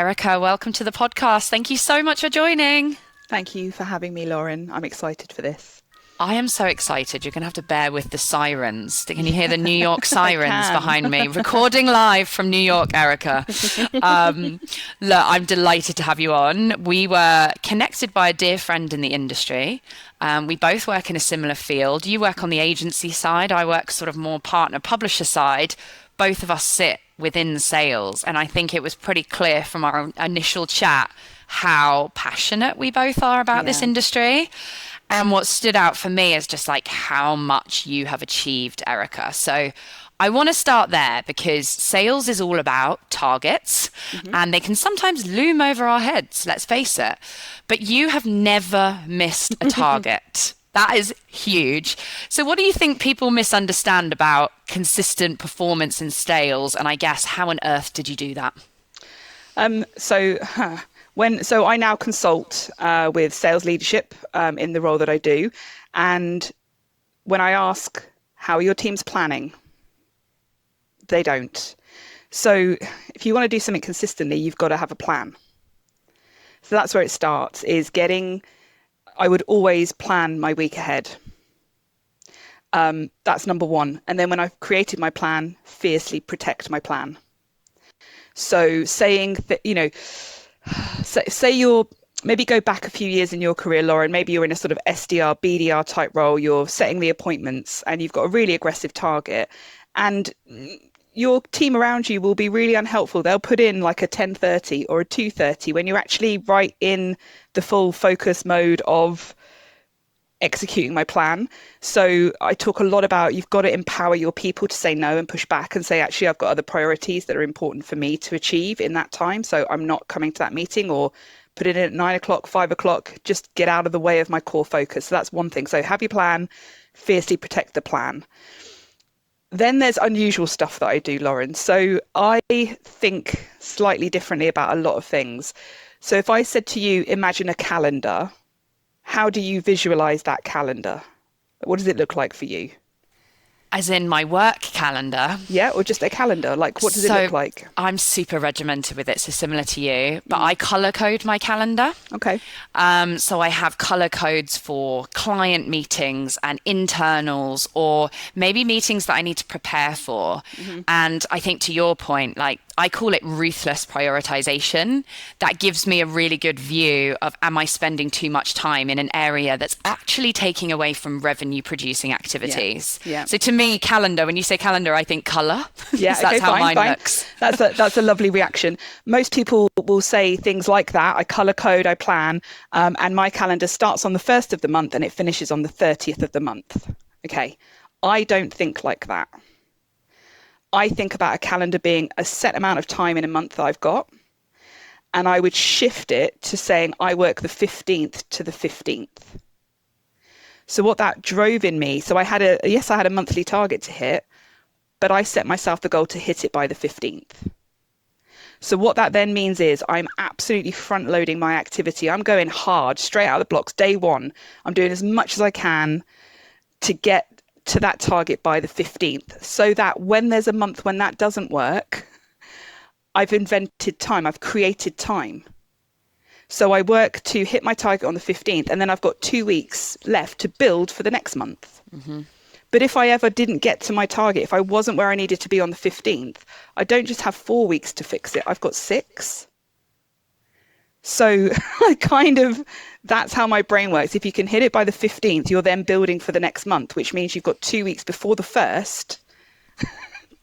Erica, welcome to the podcast. Thank you so much for joining. Thank you for having me, Lauren. I'm excited for this. I am so excited. You're going to have to bear with the sirens. Can you hear the New York I sirens can. behind me? Recording live from New York, Erica. Look, I'm delighted to have you on. We were connected by a dear friend in the industry. We both work in a similar field. You work on the agency side. I work sort of more partner publisher side. Both of us sit within sales. And I think it was pretty clear from our initial chat how passionate we both are about this industry. And what stood out for me is just like how much you have achieved, Erica. So I want to start there because sales is all about targets and they can sometimes loom over our heads, let's face it. But you have never missed a target. That is huge. So what do you think people misunderstand about consistent performance in sales? And I guess how on earth did you do that? So I now consult with sales leadership in the role that I do. And when I ask, how are your teams planning? They don't. So if you want to do something consistently, you've got to have a plan. So that's where it starts, I would always plan my week ahead. That's number one. And then when I've created my plan, fiercely protect my plan. So saying that, say you're, maybe go back a few years in your career, Lauren, maybe you're in a sort of SDR, BDR type role, you're setting the appointments and you've got a really aggressive target and your team around you will be really unhelpful. They'll put in like a 10:30 or a 2:30 when you're actually right in the full focus mode of executing my plan. So I talk a lot about you've got to empower your people to say no and push back and say, actually, I've got other priorities that are important for me to achieve in that time. So I'm not coming to that meeting, or put it in at 9 o'clock, 5 o'clock, just get out of the way of my core focus. So that's one thing. So have your plan, fiercely protect the plan. Then there's unusual stuff that I do, Lauren. So I think slightly differently about a lot of things. So if I said to you, imagine a calendar, how do you visualize that calendar? What does it look like for you? As in my work calendar? Yeah, or just a calendar. Like, what does it look like? I'm super regimented with it, so similar to you, but I color code my calendar. Okay. So I have color codes for client meetings and internals, or maybe meetings that I need to prepare for. And I think to your point, like I call it ruthless prioritization. That gives me a really good view of, am I spending too much time in an area that's actually taking away from revenue producing activities? Yeah. So to me, calendar, when you say calendar, I think color. Yeah, So that's how mine looks. That's a lovely reaction. Most people will say things like that. I color code, I plan, and my calendar starts on the 1st of the month and it finishes on the 30th of the month. Okay. I don't think like that. I think about a calendar being a set amount of time in a month that I've got, and I would shift it to saying I work the 15th to the 15th. So what that drove in me, so I had a monthly target to hit, but I set myself the goal to hit it by the 15th. So what that then means is I'm absolutely front loading my activity. I'm going hard, straight out of the blocks, day one. I'm doing as much as I can to get to that target by the 15th, so that when there's a month when that doesn't work, I've invented time, I've created time. So I work to hit my target on the 15th, and then I've got 2 weeks left to build for the next month. But if I ever didn't get to my target, if I wasn't where I needed to be on the 15th, I don't just have 4 weeks to fix it, I've got 6. So that's how my brain works. If you can hit it by the 15th, you're then building for the next month, which means you've got 2 weeks before the 1st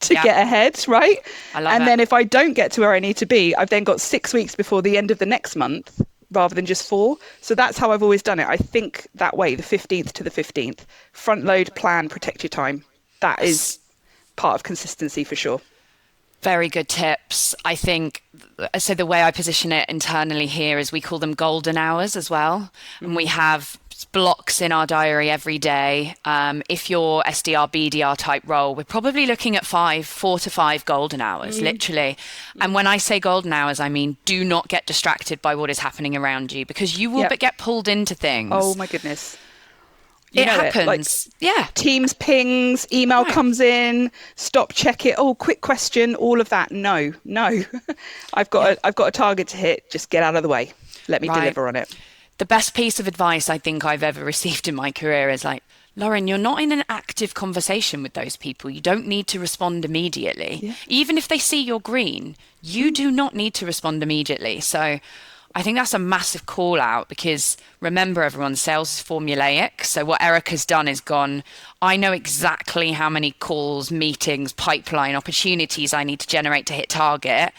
to get ahead, right? I love it. Then if I don't get to where I need to be, I've then got 6 weeks before the end of the next month rather than just 4. So that's how I've always done it. I think that way, the 15th to the 15th. Front load, plan, protect your time. That is part of consistency for sure. Very good tips. I think, so the way I position it internally here is we call them golden hours as well. And we have blocks in our diary every day. If you're SDR, BDR type role, we're probably looking at 4 to 5 golden hours, literally. And when I say golden hours, I mean, do not get distracted by what is happening around you, because you will get pulled into things. Oh my goodness. You It know it. Like happens. Yeah. Teams pings, email Right. comes in, stop, check it. Oh, quick question, all of that. No, no. Yeah. I've got a target to hit. Just get out of the way. Let me Right. deliver on it. The best piece of advice I think I've ever received in my career is like, Lauren, you're not in an active conversation with those people. You don't need to respond immediately. Yeah. Even if they see you're green, you do not need to respond immediately. So I think that's a massive call out because remember, everyone, sales is formulaic. So what Erica's done is gone, I know exactly how many calls, meetings, pipeline opportunities I need to generate to hit target.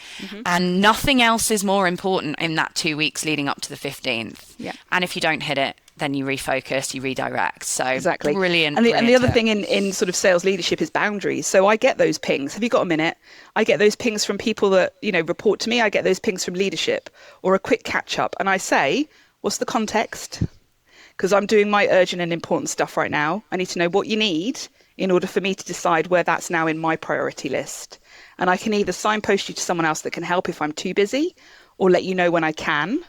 And nothing else is more important in that 2 weeks leading up to the 15th. Yeah. And if you don't hit it, then you refocus, you redirect. So Exactly. brilliant. And the other tip. thing in sort of sales leadership is boundaries. So I get those pings. Have you got a minute? I get those pings from people that, report to me. I get those pings from leadership or a quick catch up. And I say, what's the context? Because I'm doing my urgent and important stuff right now. I need to know what you need in order for me to decide where that's now in my priority list. And I can either signpost you to someone else that can help if I'm too busy or let you know when I can.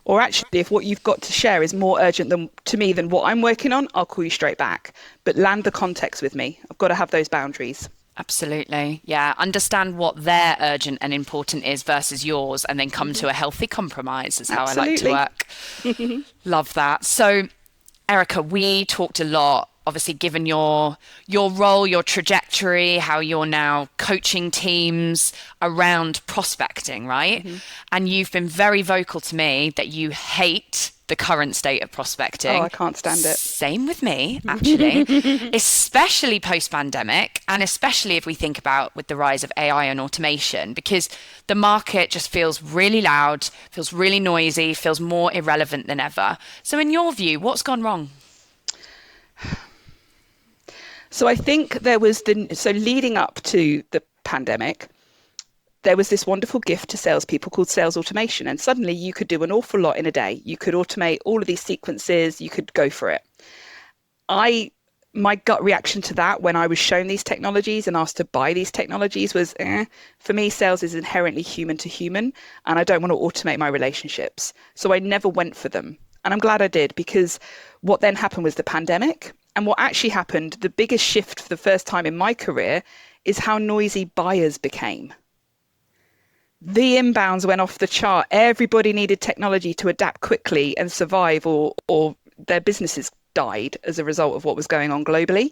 Or actually, if what you've got to share is more urgent to me than what I'm working on, I'll call you straight back. But land the context with me. I've got to have those boundaries. Absolutely. Yeah. Understand what their urgent and important is versus yours, and then come to a healthy compromise is how Absolutely. I like to work. Love that. So, Erica, we talked a lot, obviously, given your role, your trajectory, how you're now coaching teams around prospecting, right? And you've been very vocal to me that you hate the current state of prospecting. Oh, I can't stand it. Same with me, actually, especially post-pandemic, and especially if we think about with the rise of AI and automation, because the market just feels really loud, feels really noisy, feels more irrelevant than ever. So in your view, what's gone wrong? So I think so leading up to the pandemic, there was this wonderful gift to salespeople called sales automation. And suddenly you could do an awful lot in a day. You could automate all of these sequences. You could go for it. My gut reaction to that when I was shown these technologies and asked to buy these technologies was, for me, sales is inherently human to human, and I don't want to automate my relationships. So I never went for them. And I'm glad I did, because what then happened was the pandemic. And what actually happened, the biggest shift for the first time in my career, is how noisy buyers became. The inbounds went off the chart. Everybody needed technology to adapt quickly and survive, or their businesses died as a result of what was going on globally.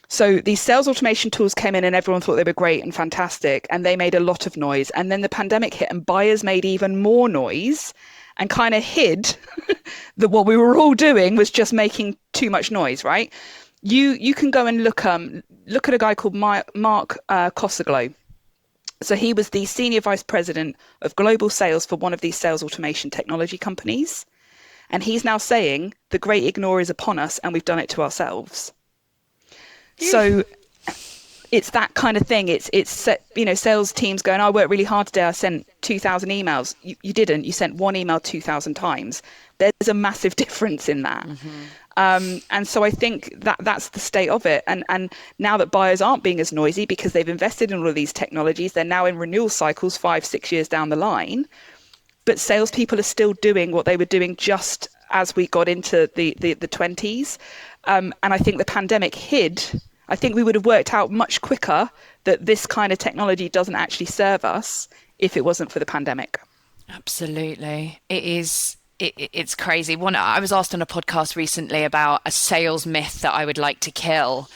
So these sales automation tools came in and everyone thought they were great and fantastic, and they made a lot of noise. And then the pandemic hit and buyers made even more noise and kind of hid that what we were all doing was just making too much noise, right? You can go and look at a guy called Mark Cosaglow. So he was the senior vice president of global sales for one of these sales automation technology companies. And he's now saying the great ignore is upon us and we've done it to ourselves. So it's that kind of thing. It's sales teams going, I worked really hard today. I sent 2,000 emails. You didn't. You sent one email 2,000 times. There's a massive difference in that. And so I think that's the state of it. And now that buyers aren't being as noisy because they've invested in all of these technologies, they're now in renewal cycles 5-6 years down the line. But salespeople are still doing what they were doing just as we got into the 20s. And I think the pandemic hid. I think we would have worked out much quicker that this kind of technology doesn't actually serve us if it wasn't for the pandemic. Absolutely. It is. It's crazy. I was asked on a podcast recently about a sales myth that I would like to kill.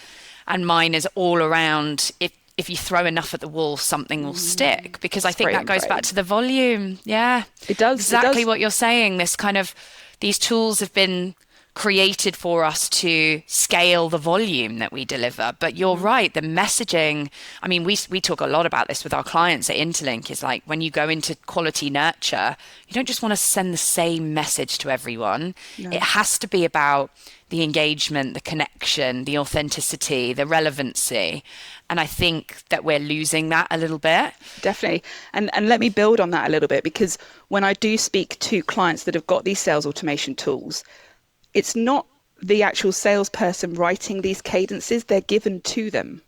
And mine is all around if you throw enough at the wall, something will stick. Because I think that goes back to the volume. Yeah. It does. Exactly what you're saying. These tools have been created for us to scale the volume that we deliver. But you're right, the messaging, I mean, we talk a lot about this with our clients at Interlink, is like when you go into quality nurture, you don't just want to send the same message to everyone. No. It has to be about the engagement, the connection, the authenticity, the relevancy. And I think that we're losing that a little bit. Definitely. And let me build on that a little bit, because when I do speak to clients that have got these sales automation tools, it's not the actual salesperson writing these cadences, they're given to them.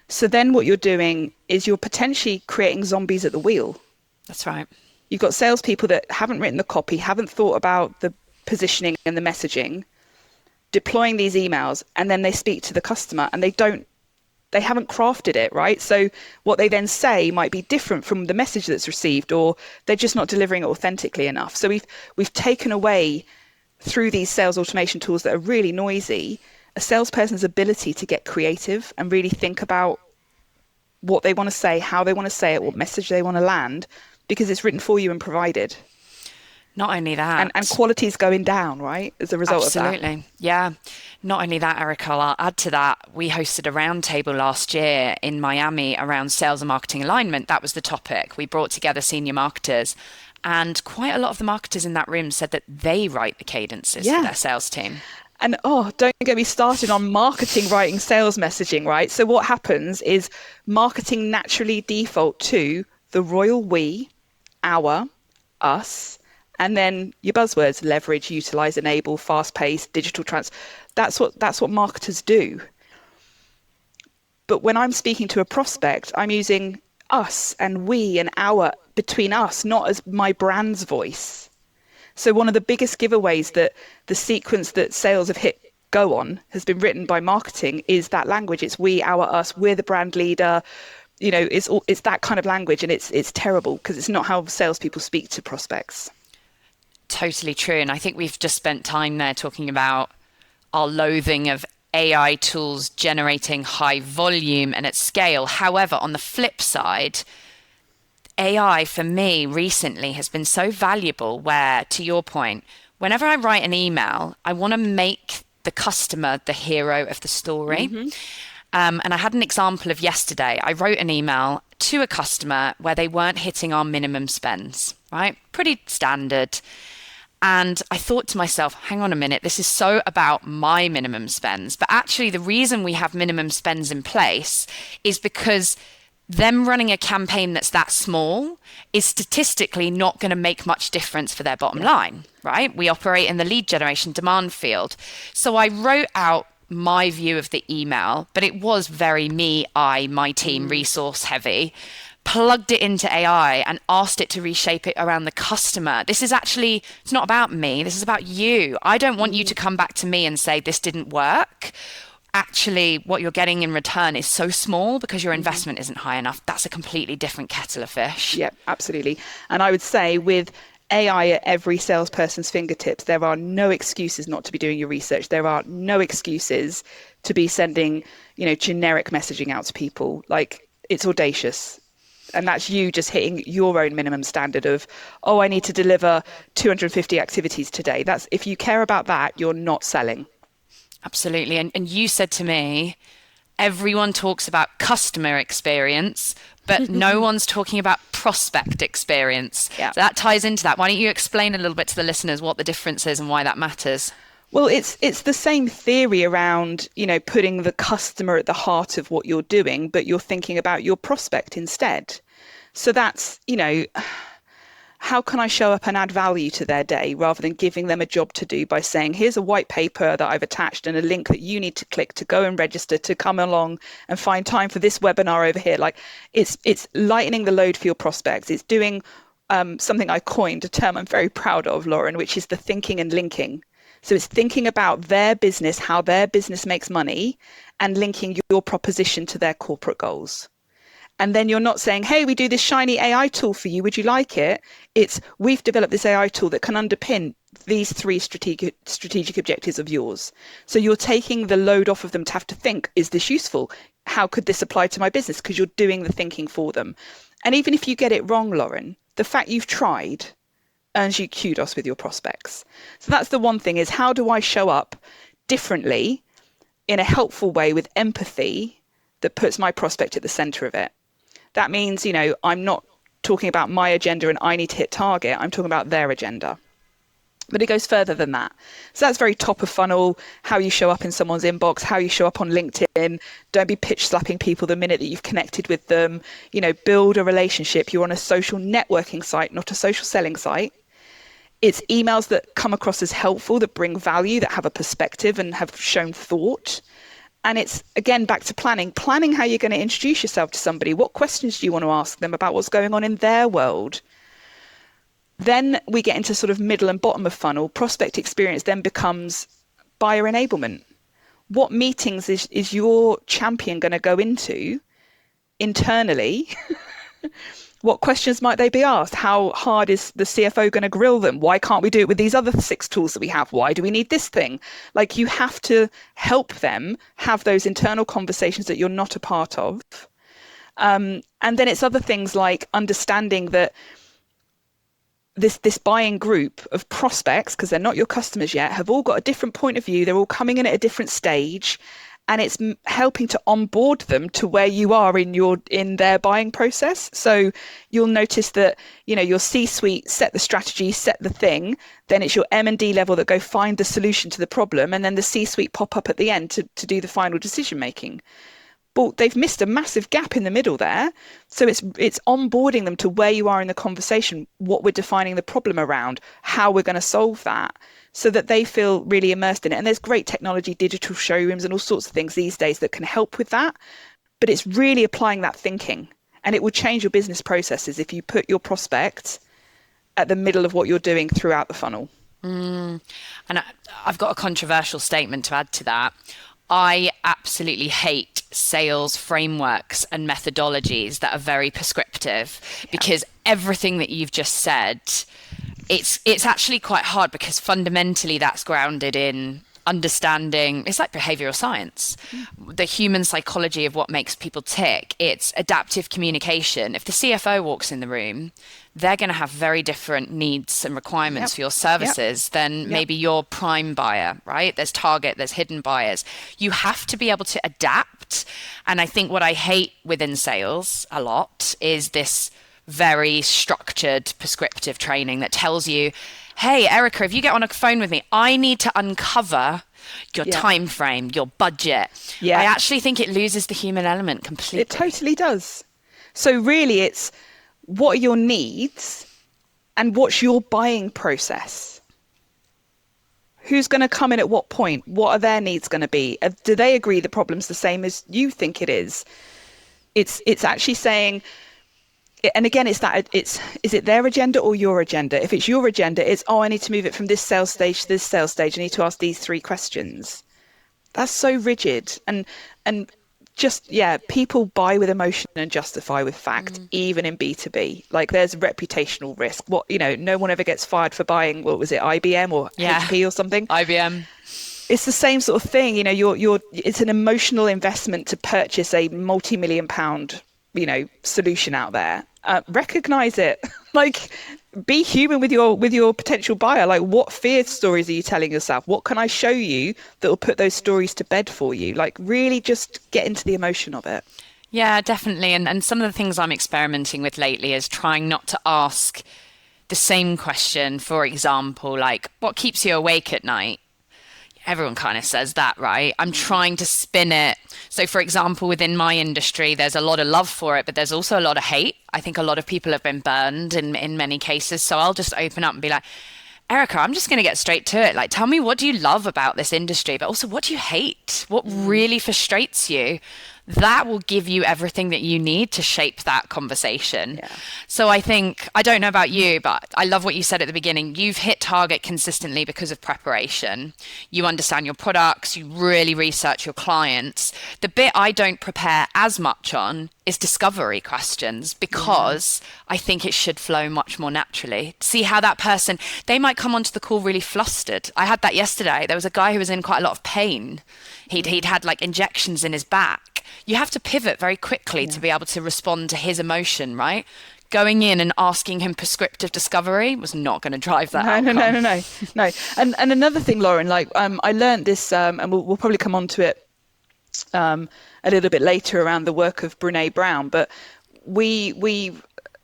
So then what you're doing is you're potentially creating zombies at the wheel. That's right. You've got salespeople that haven't written the copy, haven't thought about the positioning and the messaging. deploying these emails, and then they speak to the customer and they haven't crafted it, right? So what they then say might be different from the message that's received, or they're just not delivering it authentically enough. So we've taken away, through these sales automation tools that are really noisy, a salesperson's ability to get creative and really think about what they want to say, how they want to say it, what message they want to land, because it's written for you and provided. Not only that. And quality is going down, right, as a result of that. Absolutely. Yeah. Not only that, Erica, I'll add to that. We hosted a roundtable last year in Miami around sales and marketing alignment. That was the topic. We brought together senior marketers, and quite a lot of the marketers in that room said that they write the cadences for their sales team. And don't get me started on marketing writing sales messaging, right? So what happens is marketing naturally default to the royal we, our, us, and then your buzzwords: leverage, utilize, enable, fast pace, digital That's what marketers do. But when I'm speaking to a prospect, I'm using us and we and our between us, not as my brand's voice. So one of the biggest giveaways that the sequence that sales have hit go on has been written by marketing is that language. It's we, our, us. We're the brand leader. It's that kind of language, and it's terrible because it's not how salespeople speak to prospects. Totally true. And I think we've just spent time there talking about our loathing of AI tools generating high volume and at scale. However, on the flip side, AI for me recently has been so valuable where, to your point, whenever I write an email, I want to make the customer the hero of the story. Mm-hmm. And I had an example of yesterday. I wrote an email to a customer where they weren't hitting our minimum spends, right? Pretty standard. And I thought to myself, hang on a minute, this is so about my minimum spends. But actually, the reason we have minimum spends in place is because them running a campaign that's that small is statistically not going to make much difference for their bottom line, right? We operate in the lead generation demand field. So I wrote out my view of the email, but it was very me, my team, resource heavy. Plugged it into AI and asked it to reshape it around the customer. This is actually, it's not about me. This is about you. I don't want you to come back to me and say, this didn't work. Actually, what you're getting in return is so small because your investment isn't high enough. That's a completely different kettle of fish. Yeah, absolutely. And I would say with AI at every salesperson's fingertips, there are no excuses not to be doing your research. There are no excuses to be sending, generic messaging out to people. Like, it's audacious. And that's you just hitting your own minimum standard of, I need to deliver 250 activities today. That's, if you care about that, you're not selling. Absolutely. And you said to me, everyone talks about customer experience, but no one's talking about prospect experience. Yeah. So that ties into that. Why don't you explain a little bit to the listeners what the difference is and why that matters? Well, it's the same theory around, putting the customer at the heart of what you're doing, but you're thinking about your prospect instead. So that's, how can I show up and add value to their day rather than giving them a job to do by saying, here's a white paper that I've attached and a link that you need to click to go and register to come along and find time for this webinar over here. Like it's lightening the load for your prospects. It's doing something I coined, a term I'm very proud of, Lauren, which is the thinking and linking. So it's thinking about their business, how their business makes money, and linking your proposition to their corporate goals. And then you're not saying, hey, we do this shiny AI tool for you. Would you like it? It's, we've developed this AI tool that can underpin these 3 strategic objectives of yours. So you're taking the load off of them to have to think, is this useful? How could this apply to my business? Because you're doing the thinking for them. And even if you get it wrong, Lauren, the fact you've tried earns you kudos with your prospects. So that's the one thing, is how do I show up differently in a helpful way with empathy that puts my prospect at the center of it? That means, I'm not talking about my agenda and I need to hit target. I'm talking about their agenda. But it goes further than that. So that's very top of funnel, how you show up in someone's inbox, how you show up on LinkedIn. Don't be pitch slapping people the minute that you've connected with them. Build a relationship. You're on a social networking site, not a social selling site. It's emails that come across as helpful, that bring value, that have a perspective and have shown thought. And it's, again, back to planning how you're going to introduce yourself to somebody. What questions do you want to ask them about what's going on in their world? Then we get into sort of middle and bottom of funnel. Prospect experience then becomes buyer enablement. What meetings is your champion going to go into internally? What questions might they be asked? How hard is the CFO going to grill them? Why can't we do it with these other 6 tools that we have? Why do we need this thing? Like, you have to help them have those internal conversations that you're not a part of. And then it's other things like understanding that this buying group of prospects, because they're not your customers yet, have all got a different point of view. They're all coming in at a different stage, and it's helping to onboard them to where you are in their buying process. So you'll notice that, your C-suite set the strategy, set the thing, then it's your M&D level that go find the solution to the problem, and then the C-suite pop up at the end to do the final decision making. But they've missed a massive gap in the middle there. So it's onboarding them to where you are in the conversation, what we're defining the problem around, how we're going to solve that, so that they feel really immersed in it. And there's great technology, digital showrooms and all sorts of things these days that can help with that. But it's really applying that thinking. And it will change your business processes if you put your prospect at the middle of what you're doing throughout the funnel. And I've got a controversial statement to add to that. I absolutely hate sales frameworks and methodologies that are very prescriptive, because everything that you've just said, it's actually quite hard, because fundamentally that's grounded in understanding. It's like behavioral science, the human psychology of what makes people tick. It's adaptive communication. If the CFO walks in the room, they're going to have very different needs and requirements for your services than maybe your prime buyer, right? There's target, there's hidden buyers. You have to be able to adapt. And I think what I hate within sales a lot is this very structured, prescriptive training that tells you, hey, Erica, if you get on a phone with me, I need to uncover your time frame, your budget. I actually think it loses the human element completely. It totally does. So really, it's what are your needs and what's your buying process? Who's going to come in at what point? What are their needs going to be? Do they agree the problem's the same as you think it is? It's actually saying, and again, is it their agenda or your agenda? If it's your agenda, it's, I need to move it from this sales stage to this sales stage. I need to ask these 3 questions. That's so rigid. And just, people buy with emotion and justify with fact, even in B2B. Like, there's reputational risk. No one ever gets fired for buying, what was it, IBM or HP or something? IBM. It's the same sort of thing. It's an emotional investment to purchase a multi-million pound, solution out there. Recognize it. Like, be human with your potential buyer. Like, what fear stories are you telling yourself? What can I show you that will put those stories to bed for you? Like, really just get into the emotion of it. Yeah, definitely. And some of the things I'm experimenting with lately is trying not to ask the same question. For example, like, what keeps you awake at night? Everyone kind of says that, right? I'm trying to spin it. So, for example, within my industry, there's a lot of love for it, but there's also a lot of hate. I think a lot of people have been burned in many cases. So I'll just open up and be like, Erica, I'm just going to get straight to it. Like, tell me, what do you love about this industry? But also, what do you hate? What really frustrates you? That will give you everything that you need to shape that conversation. So I think, I don't know about you, but I love what you said at the beginning. You've hit target consistently because of preparation. You understand your products, you really research your clients. The bit I don't prepare as much on is discovery questions, because I think it should flow much more naturally. See how that person, they might come onto the call really flustered. I had that yesterday. There was a guy who was in quite a lot of pain. He'd had like injections in his back. You have to pivot very quickly to be able to respond to his emotion, right? Going in and asking him prescriptive discovery was not going to drive that outcome. No. And another thing, Lauren, like I learned this, and we'll probably come on to it a little bit later around the work of Brene Brown, but we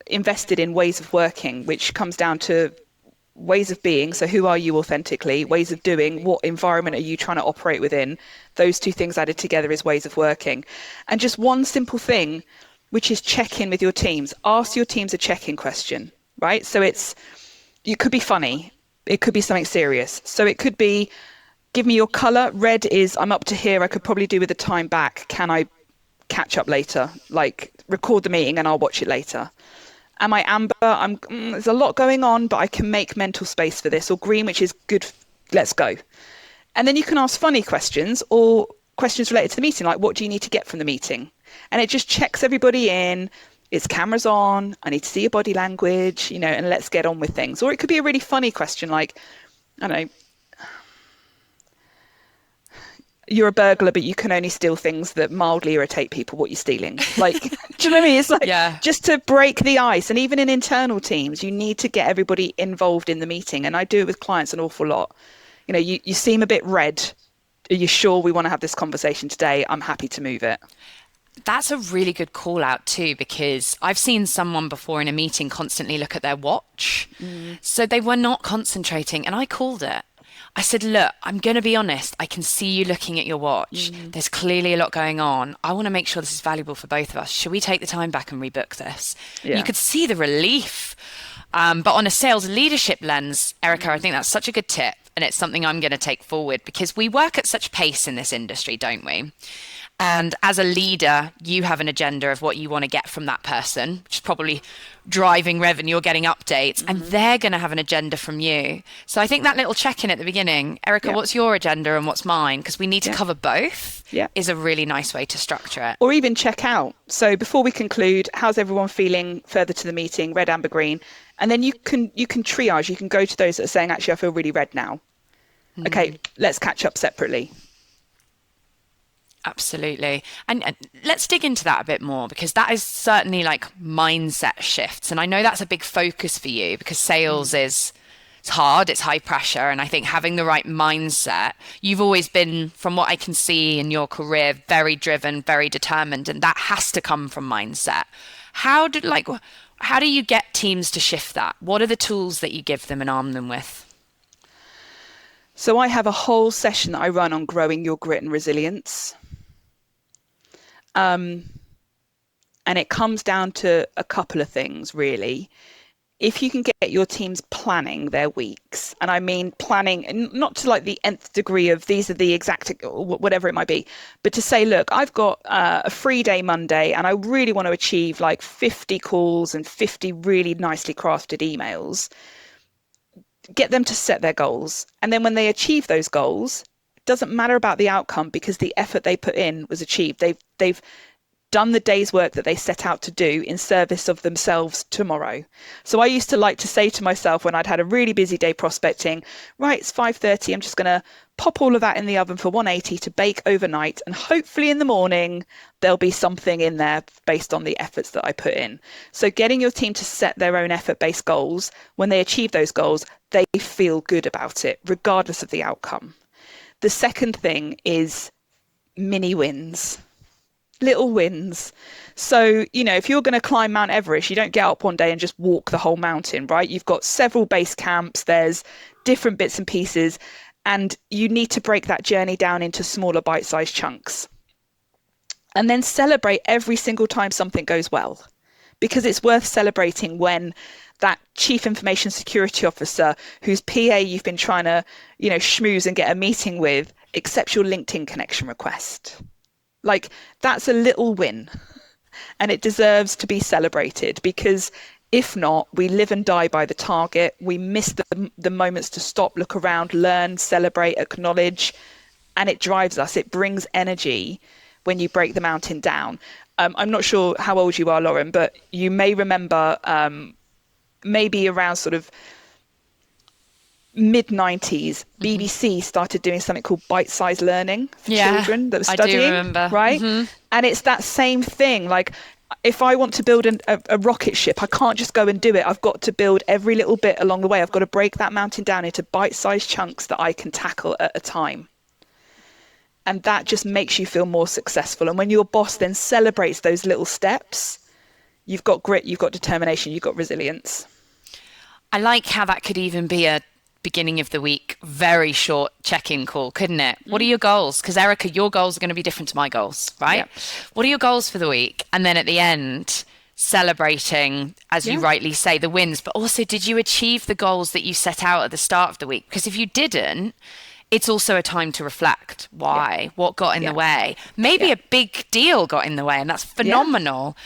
invested in ways of working, which comes down to ways of being. So who are you authentically? Ways of doing. What environment are you trying to operate within? Those 2 things added together is ways of working. And just one simple thing, which is check in with your teams. Ask your teams a check-in question, right? So it could be funny. It could be something serious. So it could be, give me your color. Red is, I'm up to here. I could probably do with the time back. Can I catch up later? Like, record the meeting and I'll watch it later. Am I amber? There's a lot going on, but I can make mental space for this. Or green, which is good. Let's go. And then you can ask funny questions or questions related to the meeting, like what do you need to get from the meeting? And it just checks everybody in. It's cameras on. I need to see your body language, and let's get on with things. Or it could be a really funny question like, I don't know, you're a burglar, but you can only steal things that mildly irritate people. What you're stealing, like, do you know what I mean? It's like just to break the ice. And even in internal teams, you need to get everybody involved in the meeting. And I do it with clients an awful lot. You seem a bit red. Are you sure we want to have this conversation today? I'm happy to move it. That's a really good call out too, because I've seen someone before in a meeting constantly look at their watch. So they were not concentrating, and I called it. I said, look, I'm going to be honest. I can see you looking at your watch. There's clearly a lot going on. I want to make sure this is valuable for both of us. Should we take the time back and rebook this? Yeah. You could see the relief. But on a sales leadership lens, Erica, I think that's such a good tip. And it's something I'm going to take forward because we work at such pace in this industry, don't we? And as a leader, you have an agenda of what you want to get from that person, which is probably driving revenue or getting updates. And they're going to have an agenda from you. So I think that little check-in at the beginning, Erica, what's your agenda and what's mine? Because we need to cover both is a really nice way to structure it. Or even check out. So before we conclude, how's everyone feeling further to the meeting, red, amber, green? And then you can triage. You can go to those that are saying, actually, I feel really red now. Okay, let's catch up separately. Absolutely. And let's dig into that a bit more, because that is certainly like mindset shifts. And I know that's a big focus for you because sales it's hard, it's high pressure. And I think having the right mindset, you've always been, from what I can see in your career, very driven, very determined. And that has to come from mindset. How do you get teams to shift that? What are the tools that you give them and arm them with? So I have a whole session that I run on growing your grit and resilience. And it comes down to a couple of things, really. If you can get your teams planning their weeks, and I mean planning, not to like the nth degree of these are the exact, whatever it might be, but to say, look, I've got a free day Monday and I really want to achieve like 50 calls and 50 really nicely crafted emails. Get them to set their goals. And then when they achieve those goals, it doesn't matter about the outcome because the effort they put in was achieved. They've done the day's work that they set out to do in service of themselves tomorrow. So I used to like to say to myself when I'd had a really busy day prospecting, right, it's 5:30, I'm just going to pop all of that in the oven for 180 to bake overnight. And hopefully in the morning, there'll be something in there based on the efforts that I put in. So getting your team to set their own effort-based goals, when they achieve those goals, they feel good about it, regardless of the outcome. The second thing is mini wins. Little wins. So, if you're going to climb Mount Everest, you don't get up one day and just walk the whole mountain, right? You've got several base camps, there's different bits and pieces, and you need to break that journey down into smaller bite-sized chunks. And then celebrate every single time something goes well, because it's worth celebrating when that chief information security officer whose PA you've been trying to, schmooze and get a meeting with accepts your LinkedIn connection request. Like, that's a little win and it deserves to be celebrated, because if not, we live and die by the target. We miss the moments to stop, look around, learn, celebrate, acknowledge, and it drives us. It brings energy when you break the mountain down. I'm not sure how old you are, Lauren, but you may remember maybe around sort of mid-90s, BBC started doing something called bite-sized learning for children that were studying. I do remember. Right? And it's that same thing. Like, if I want to build a rocket ship, I can't just go and do it. I've got to build every little bit along the way. I've got to break that mountain down into bite-sized chunks that I can tackle at a time. And that just makes you feel more successful. And when your boss then celebrates those little steps, you've got grit, you've got determination, you've got resilience. I like how that could even be a beginning of the week, very short check-in call, couldn't it? What are your goals? Because Erica, your goals are going to be different to my goals, right? Yep. What are your goals for the week? And then at the end, celebrating, as you rightly say, the wins, but also, did you achieve the goals that you set out at the start of the week? Because if you didn't, it's also a time to reflect. Why? What got in the way? Maybe a big deal got in the way, and that's phenomenal.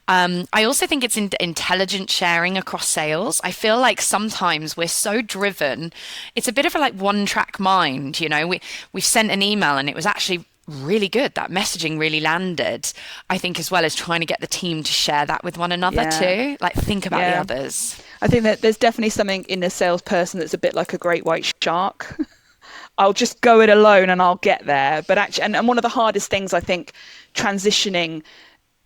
I also think it's intelligent sharing across sales. I feel like sometimes we're so driven. It's a bit of a like one track mind, you know. We've sent an email and it was actually really good. That messaging really landed. I think as well as trying to get the team to share that with one another Yeah. too. Like think about the Yeah. others. I think that there's definitely something in a salesperson that's a bit like a great white shark. I'll just go it alone and I'll get there. But actually, and one of the hardest things I think transitioning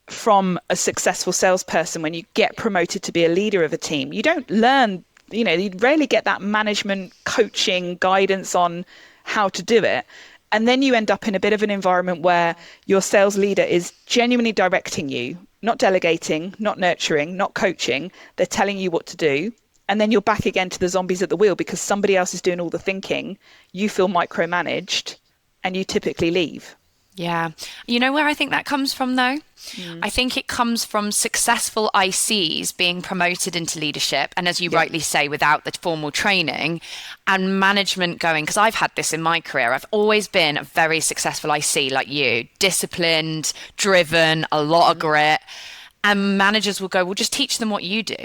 from a successful salesperson when you get promoted to be a leader of a team, you don't learn, you rarely get that management coaching guidance on how to do it. And then you end up in a bit of an environment where your sales leader is genuinely directing you, not delegating, not nurturing, not coaching. They're telling you what to do. And then you're back again to the zombies at the wheel because somebody else is doing all the thinking. You feel micromanaged and you typically leave. Yeah. You know where I think that comes from, though? I think it comes from successful ICs being promoted into leadership. And as you Yeah. rightly say, without the formal training and management going, because I've had this in my career. I've always been a very successful IC like you, disciplined, driven, a lot of grit. And managers will go, well, just teach them what you do.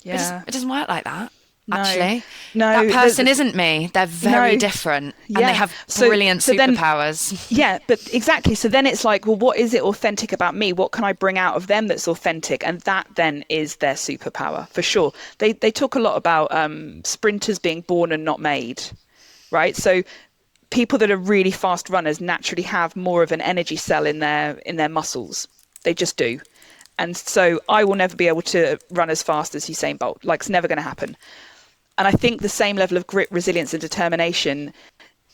Yeah. It doesn't work like that. No. Actually, that No. person isn't me. They're very No. different and they Yeah. have So brilliant so then superpowers. yeah, but exactly. So then it's like, well, what is it authentic about me? What can I bring out of them that's authentic? And that then is their superpower for sure. They talk a lot about sprinters being born and not made, right? So people that are really fast runners naturally have more of an energy cell in their muscles. They just do. And so I will never be able to run as fast as Usain Bolt. Like it's never going to happen. And I think the same level of grit, resilience, and determination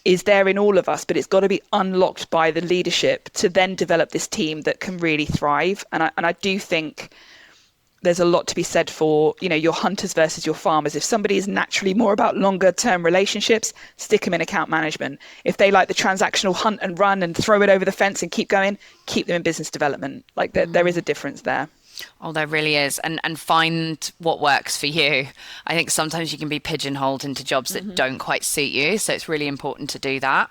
is there in all of us, but it's got to be unlocked by the leadership to then develop this team that can really thrive. And I do think there's a lot to be said for, your hunters versus your farmers. If somebody is naturally more about longer term relationships, stick them in account management. If they like the transactional hunt and run and throw it over the fence and keep going, keep them in business development. Like there is a difference there. Oh, there really is. And find what works for you. I think sometimes you can be pigeonholed into jobs that don't quite suit you. So it's really important to do that.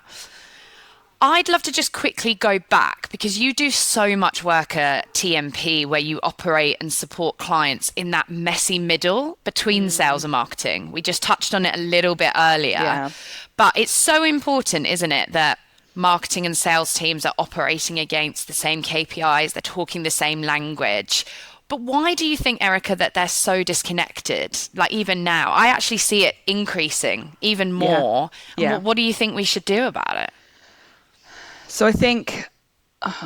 I'd love to just quickly go back because you do so much work at TMP where you operate and support clients in that messy middle between sales and marketing. We just touched on it a little bit earlier, Yeah. but it's so important, isn't it, that marketing and sales teams are operating against the same KPIs, they're talking the same language. But why do you think, Erica, that they're so disconnected? Like even now, I actually see it increasing even more. And Yeah. what do you think we should do about it? So I think,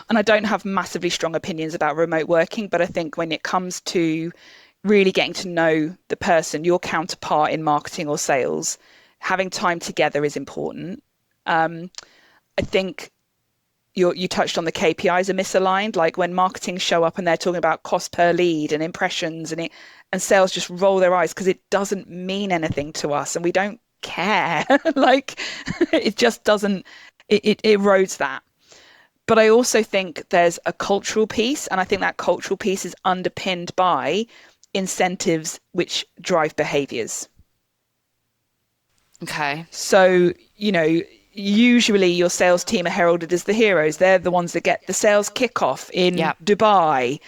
and I don't have massively strong opinions about remote working, but I think when it comes to really getting to know the person, your counterpart in marketing or sales, having time together is important. I think you touched on the KPIs are misaligned. Like when marketing show up and they're talking about cost per lead and impressions and sales just roll their eyes because it doesn't mean anything to us and we don't care. Like it just doesn't, it erodes that. But I also think there's a cultural piece, and I think that cultural piece is underpinned by incentives which drive behaviors. Okay. So, usually your sales team are heralded as the heroes. They're the ones that get the sales kickoff in Yeah. Dubai.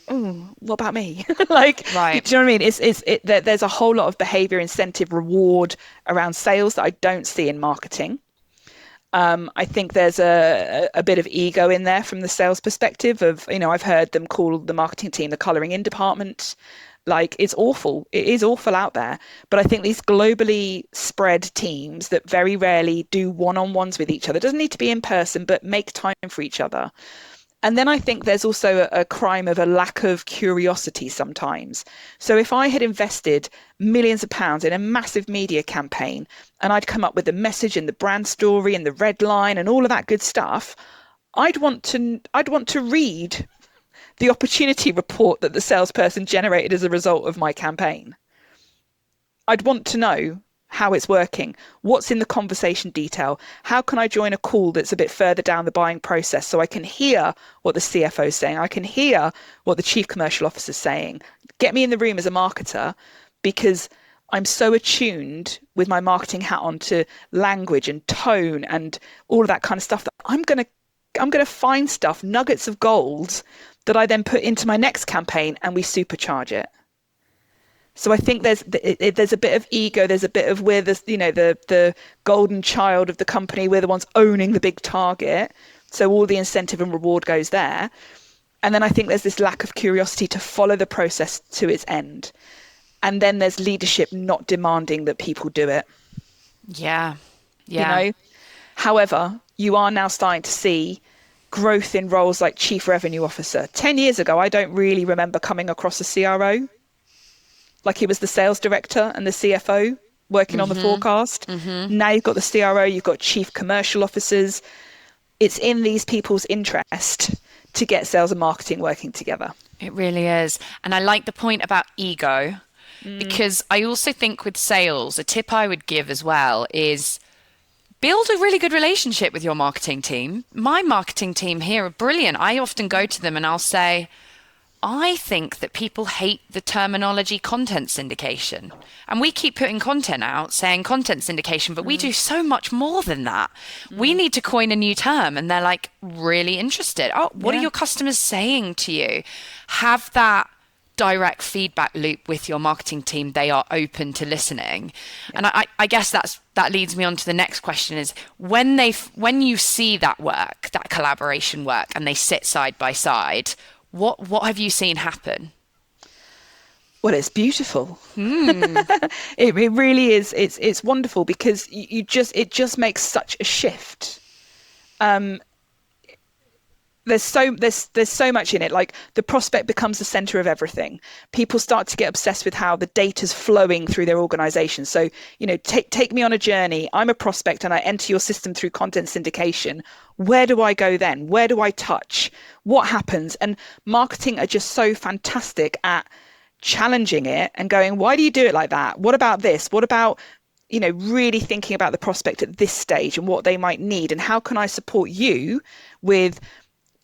Oh, what about me? Like, Right. do you know what I mean? There's a whole lot of behavior, incentive, reward around sales that I don't see in marketing. I think there's a bit of ego in there from the sales perspective of, I've heard them call the marketing team the colouring in department. Like it's awful. It is awful out there. But I think these globally spread teams that very rarely do one-on-ones with each other, doesn't need to be in person, but make time for each other. And then I think there's also a crime of a lack of curiosity sometimes. So if I had invested millions of pounds in a massive media campaign and I'd come up with the message and the brand story and the red line and all of that good stuff, I'd want to read the opportunity report that the salesperson generated as a result of my campaign. I'd want to know how it's working, what's in the conversation detail, how can I join a call that's a bit further down the buying process so I can hear what the CFO is saying, I can hear what the chief commercial officer is saying. Get me in the room as a marketer because I'm so attuned with my marketing hat on to language and tone and all of that kind of stuff that I'm going to find stuff, nuggets of gold that I then put into my next campaign and we supercharge it. So I think there's a bit of ego. There's a bit of we're the golden child of the company. We're the ones owning the big target. So all the incentive and reward goes there. And then I think there's this lack of curiosity to follow the process to its end. And then there's leadership not demanding that people do it. Yeah. However, you are now starting to see growth in roles like Chief Revenue Officer. 10 years ago, I don't really remember coming across a CRO. Like he was the sales director and the CFO working on the forecast. Now you've got the CRO, you've got chief commercial officers. It's in these people's interest to get sales and marketing working together. It really is. And I like the point about ego, because I also think with sales, a tip I would give as well is build a really good relationship with your marketing team. My marketing team here are brilliant. I often go to them and I'll say, I think that people hate the terminology content syndication. And we keep putting content out saying content syndication, but we do so much more than that. We need to coin a new term. And they're like really interested. Oh, what are your customers saying to you? Have that direct feedback loop with your marketing team. They are open to listening. And I guess that leads me on to the next question is when you see that work, that collaboration work, and they sit side by side, what have you seen happen? Well, it's beautiful. It really is. It's wonderful because it just makes such a shift. There's so much in it. Like the prospect becomes the center of everything. People start to get obsessed with how the data's flowing through their organization. So, take me on a journey. I'm a prospect and I enter your system through content syndication. Where do I go then? Where do I touch? What happens? And marketing are just so fantastic at challenging it and going, why do you do it like that? What about this? What about, really thinking about the prospect at this stage and what they might need? And how can I support you with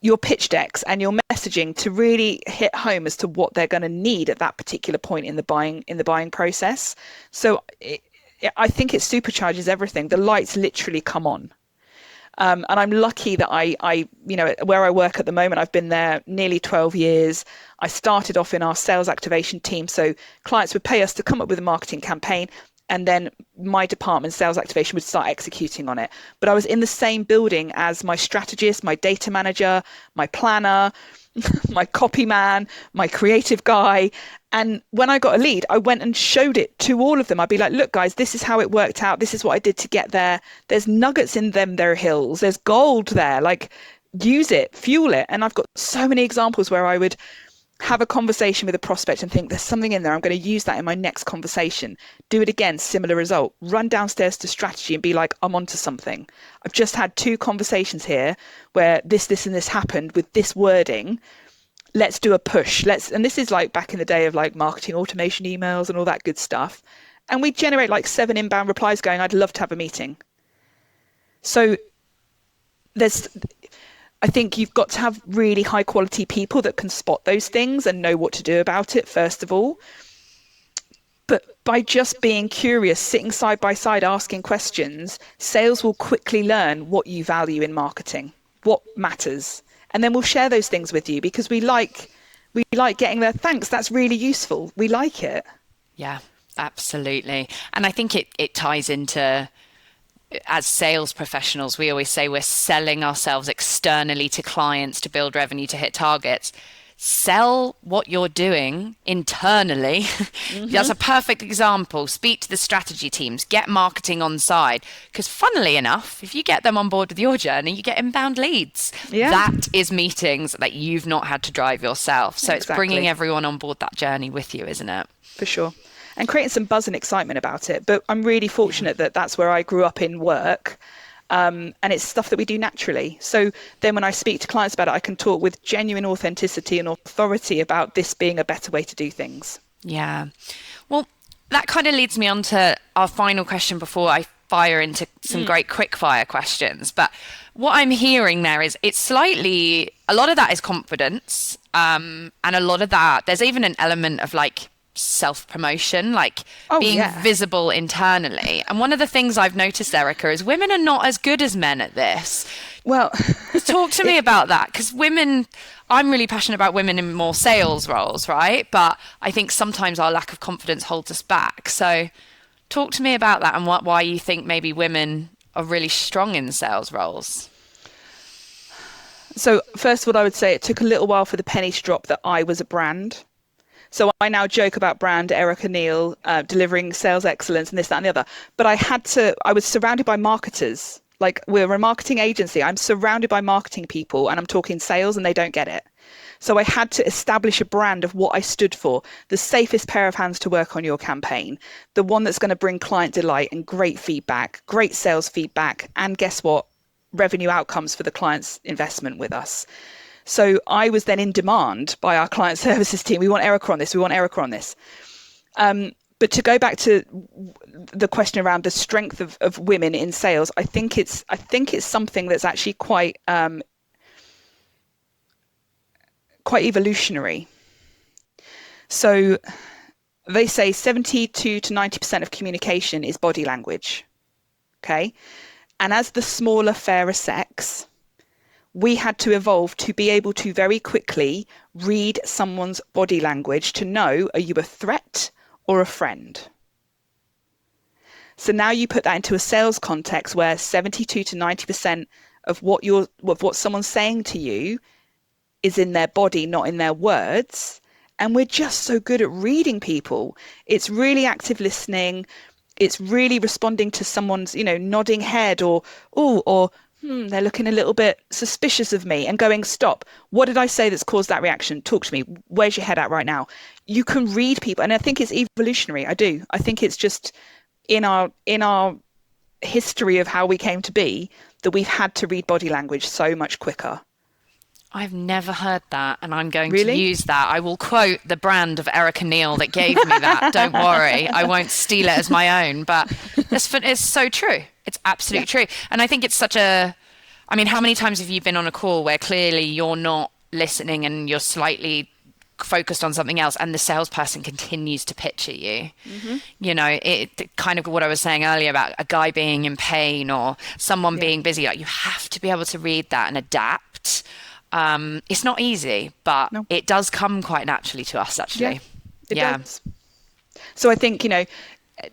your pitch decks and your messaging to really hit home as to what they're going to need at that particular point in the buying process? So I think it supercharges everything. The lights literally come on. And I'm lucky that I where I work at the moment, I've been there nearly 12 years. I started off in our sales activation team. So clients would pay us to come up with a marketing campaign. And then my department, sales activation, would start executing on it. But I was in the same building as my strategist, my data manager, my planner, my copy man, my creative guy. And when I got a lead, I went and showed it to all of them. I'd be like, look, guys, this is how it worked out. This is what I did to get there. There's nuggets in them. There are hills. There's gold there. Like, use it, fuel it. And I've got so many examples where I would have a conversation with a prospect and think there's something in there. I'm going to use that in my next conversation. Do it again, similar result. Run downstairs to strategy and be like, I'm onto something. I've just had 2 conversations here where this, and this happened with this wording. Let's do a push. And this is like back in the day of like marketing automation emails and all that good stuff. And we generate like 7 inbound replies going, I'd love to have a meeting. So I think you've got to have really high quality people that can spot those things and know what to do about it, first of all. But by just being curious, sitting side by side, asking questions, sales will quickly learn what you value in marketing, what matters. And then we'll share those things with you because we like getting their thanks. That's really useful. We like it. Yeah, absolutely. And I think it ties into, as sales professionals, we always say we're selling ourselves externally to clients to build revenue, to hit targets. Sell what you're doing internally. That's a perfect example. Speak to the strategy teams, get marketing on side. Because funnily enough, if you get them on board with your journey, you get inbound leads. Yeah. That is meetings that you've not had to drive yourself. So It's bringing everyone on board that journey with you, isn't it? For sure. And creating some buzz and excitement about it. But I'm really fortunate that that's where I grew up in work. And it's stuff that we do naturally. So then when I speak to clients about it, I can talk with genuine authenticity and authority about this being a better way to do things. Yeah. Well, that kind of leads me on to our final question before I fire into some great quick fire questions. But what I'm hearing there is a lot of that is confidence. And a lot of that, there's even an element of like self-promotion, like being visible internally. And one of the things I've noticed, Erica, is women are not as good as men at this. Well, Talk to me about that, because women, I'm really passionate about women in more sales roles, right? But I think sometimes our lack of confidence holds us back. So talk to me about that and why you think maybe women are really strong in sales roles. so first of all, I would say it took a little while for the penny to drop that I was a brand. So I now joke about brand Erica Neal, delivering sales excellence and this, that, and the other. But I was surrounded by marketers. Like, we're a marketing agency. I'm surrounded by marketing people and I'm talking sales and they don't get it. So I had to establish a brand of what I stood for, the safest pair of hands to work on your campaign, the one that's going to bring client delight and great feedback, great sales feedback, and guess what? Revenue outcomes for the client's investment with us. So I was then in demand by our client services team. We want Erica on this. We want Erica on this. But to go back to the question around the strength of women in sales, I think it's something that's actually quite evolutionary. So they say 72 to 90% of communication is body language. Okay. And as the smaller, fairer sex, we had to evolve to be able to very quickly read someone's body language to know, are you a threat or a friend? So now you put that into a sales context where 72 to 90% of what someone's saying to you is in their body, not in their words. And we're just so good at reading people. It's really active listening. It's really responding to someone's, nodding head or they're looking a little bit suspicious of me, and going, stop. What did I say that's caused that reaction? Talk to me. Where's your head at right now? You can read people. And I think it's evolutionary. I do. I think it's just in our history of how we came to be that we've had to read body language so much quicker. I've never heard that, and I'm going Really? to use that. I will quote the brand of Erica Neal that gave me that. Don't worry. I won't steal it as my own, but it's so true. It's absolutely true. And I think it's how many times have you been on a call where clearly you're not listening and you're slightly focused on something else and the salesperson continues to pitch at you? Mm-hmm. It kind of what I was saying earlier about a guy being in pain or someone being busy. Like, you have to be able to read that and adapt. It's not easy, but it does come quite naturally to us, actually. It does. So I think,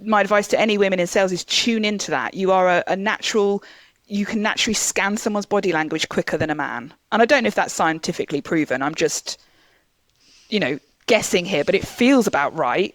my advice to any women in sales is tune into that. You are a natural, you can naturally scan someone's body language quicker than a man. And I don't know if that's scientifically proven. I'm just, guessing here, but it feels about right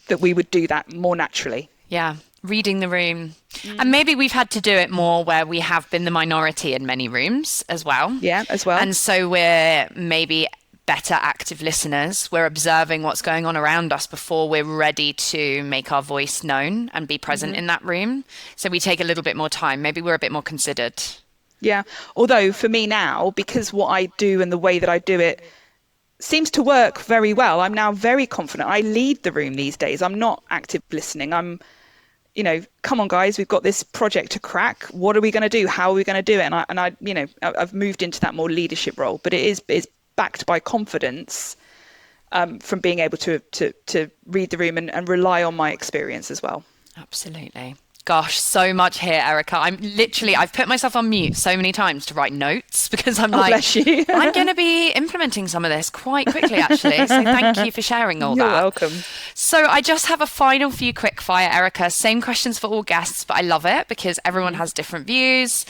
that we would do that more naturally. Yeah. Reading the room. And maybe we've had to do it more where we have been the minority in many rooms as well. Yeah, as well. And so we're maybe better active listeners. We're observing what's going on around us before we're ready to make our voice known and be present in that room. So we take a little bit more time. Maybe we're a bit more considered. Yeah. Although for me now, because what I do and the way that I do it seems to work very well, I'm now very confident. I lead the room these days. I'm not active listening. I'm come on, guys, we've got this project to crack. What are we going to do? How are we going to do it? And I've moved into that more leadership role, but it's backed by confidence from being able to read the room and rely on my experience as well. Absolutely. Gosh, so much here, Erica. I've put myself on mute so many times to write notes because I'm bless you. I'm going to be implementing some of this quite quickly, actually. So thank you for sharing all that. You're welcome. So I just have a final few quick fire, Erica. Same questions for all guests, but I love it because everyone has different views.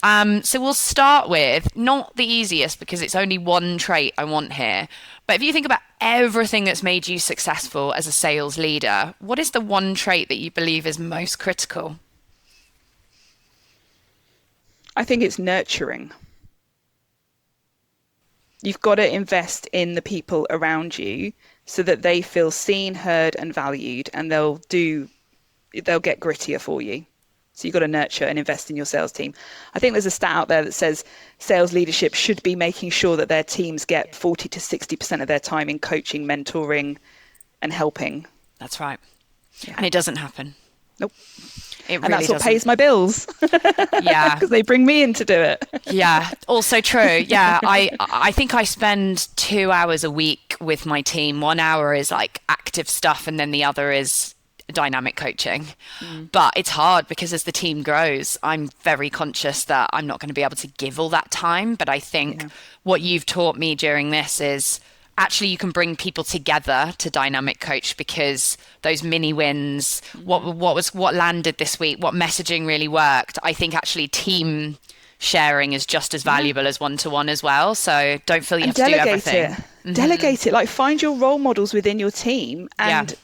So we'll start with not the easiest because it's only one trait I want here. But if you think about everything that's made you successful as a sales leader, what is the one trait that you believe is most critical? I think it's nurturing. You've got to invest in the people around you so that they feel seen, heard, and valued, and they'll get grittier for you. So you've got to nurture and invest in your sales team. I think there's a stat out there that says sales leadership should be making sure that their teams get 40 to 60% of their time in coaching, mentoring, and helping. That's right. Yeah. And it doesn't happen. Nope. It really and that's what doesn't. pays my bills. Yeah. Because they bring me in to do it. Yeah. Also true. Yeah. I think I spend 2 hours a week with my team. 1 hour is like active stuff, and then the other is dynamic coaching. But it's hard because as the team grows, I'm very conscious that I'm not going to be able to give all that time. But I think what you've taught me during this is actually you can bring people together to dynamic coach, because those mini wins, what landed this week, what messaging really worked. I think actually team sharing is just as valuable as one-to-one as well. So don't feel you have to do everything. Delegate it. Like, find your role models within your team and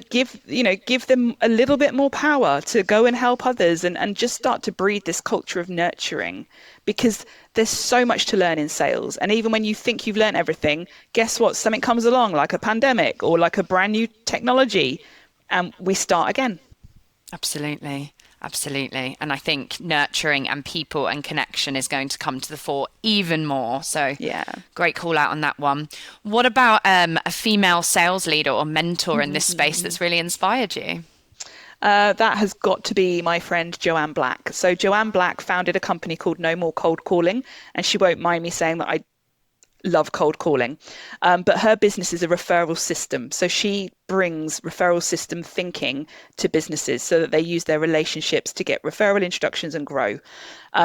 give them a little bit more power to go and help others, and just start to breed this culture of nurturing, because there's so much to learn in sales. And even when you think you've learned everything, guess what? Something comes along, like a pandemic or like a brand new technology, and we start again. Absolutely. Absolutely. And I think nurturing and people and connection is going to come to the fore even more. So great call out on that one. What about a female sales leader or mentor in this space that's really inspired you? That has got to be my friend Joanne Black. So Joanne Black founded a company called No More Cold Calling, and she won't mind me saying that I love cold calling, but her business is a referral system. So she brings referral system thinking to businesses so that they use their relationships to get referral instructions and grow.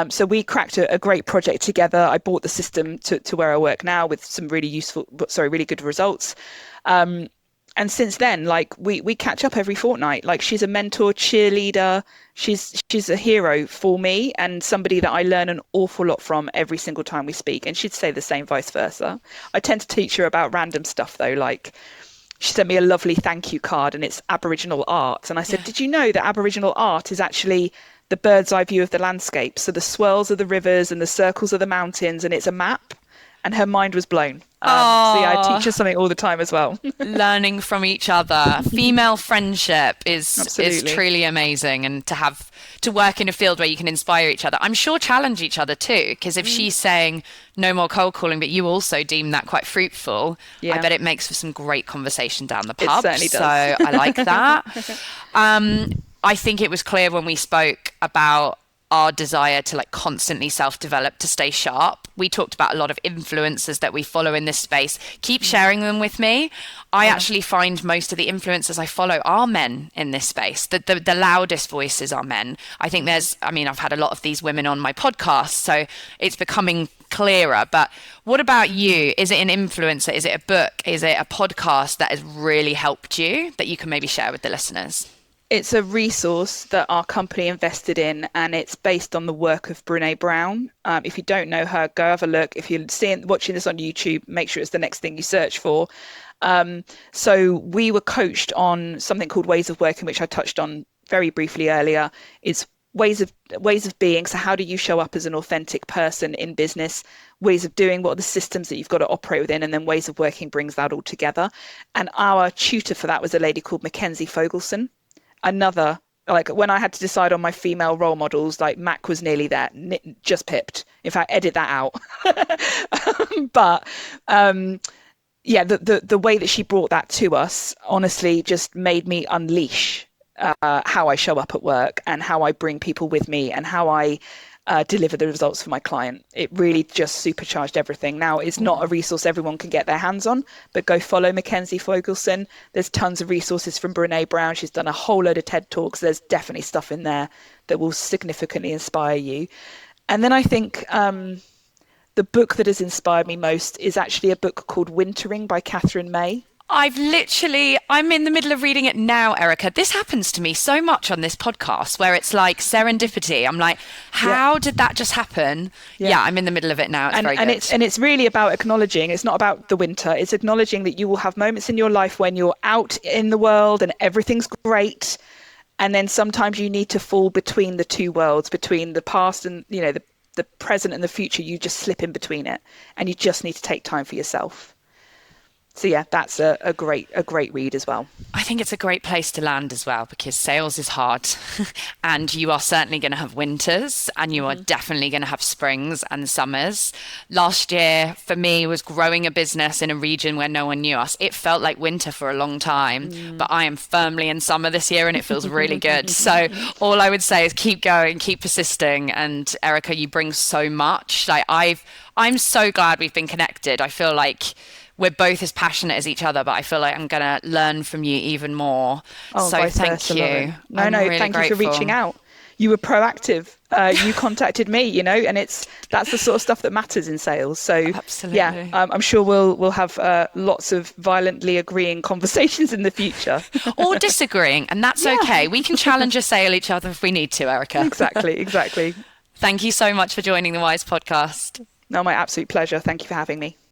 So we cracked a great project together. I brought the system to where I work now with some really good results. And since then, like, we catch up every fortnight. Like, she's a mentor, cheerleader. She's a hero for me, and somebody that I learn an awful lot from every single time we speak. And she'd say the same, vice versa. I tend to teach her about random stuff though. Like, she sent me a lovely thank you card, and it's Aboriginal art. And I said, did you know that Aboriginal art is actually the bird's eye view of the landscape? So the swirls of the rivers and the circles of the mountains, and it's a map. And her mind was blown. So I teach her something all the time as well. Learning from each other. Female friendship is truly amazing. And to work in a field where you can inspire each other. I'm sure challenge each other too, because if she's saying no more cold calling, but you also deem that quite fruitful, I bet it makes for some great conversation down the pub. It certainly does. So I like that. I think it was clear when we spoke about our desire to like constantly self-develop to stay sharp. We talked about a lot of influencers that we follow in this space. Keep sharing them with me. I actually find most of the influencers I follow are men in this space. The loudest voices are men. I think I've had a lot of these women on my podcast, so it's becoming clearer. But what about you? Is it an influencer? Is it a book? Is it a podcast that has really helped you that you can maybe share with the listeners? It's a resource that our company invested in, and it's based on the work of Brené Brown. If you don't know her, go have a look. If you're watching this on YouTube, make sure it's the next thing you search for. So we were coached on something called ways of working, which I touched on very briefly earlier. It's ways of being. So how do you show up as an authentic person in business? Ways of doing, what are the systems that you've got to operate within, and then ways of working brings that all together. And our tutor for that was a lady called Mackenzie Fogelson. Another, like, when I had to decide on my female role models, like, Mac was nearly there, just pipped. In fact, edit that out. But the way that she brought that to us, honestly, just made me unleash how I show up at work and how I bring people with me and how I deliver the results for my client. It really just supercharged everything. Now, it's not a resource everyone can get their hands on, but go follow Mackenzie Fogelson. There's tons of resources from Brené Brown. She's done a whole load of TED Talks. There's definitely stuff in there that will significantly inspire you. And then I think the book that has inspired me most is actually a book called Wintering by Catherine May. I'm in the middle of reading it now, Erica. This happens to me so much on this podcast where it's like serendipity. I'm like, how did that just happen? Yeah, I'm in the middle of it now. It's very good. And it's really about acknowledging, it's not about the winter. It's acknowledging that you will have moments in your life when you're out in the world and everything's great. And then sometimes you need to fall between the two worlds, between the past and, the present and the future. You just slip in between it, and you just need to take time for yourself. So yeah, that's a great read as well. I think it's a great place to land as well, because sales is hard and you are certainly going to have winters and you are definitely going to have springs and summers. Last year for me was growing a business in a region where no one knew us. It felt like winter for a long time, but I am firmly in summer this year and it feels really good. So all I would say is keep going, keep persisting. And Erica, you bring so much. I'm so glad we've been connected. I feel like we're both as passionate as each other, but I feel like I'm going to learn from you even more. Oh, So vice thank versa, you. Lauren. No, I'm no, really thank you for reaching grateful. out. You were proactive. You contacted me, and that's the sort of stuff that matters in sales. So yeah, Absolutely. I'm sure we'll have lots of violently agreeing conversations in the future. Or disagreeing, and that's Yeah, okay. We can challenge or assail each other if we need to, Erica. exactly, exactly. Thank you so much for joining the Wise podcast. No, my absolute pleasure. Thank you for having me.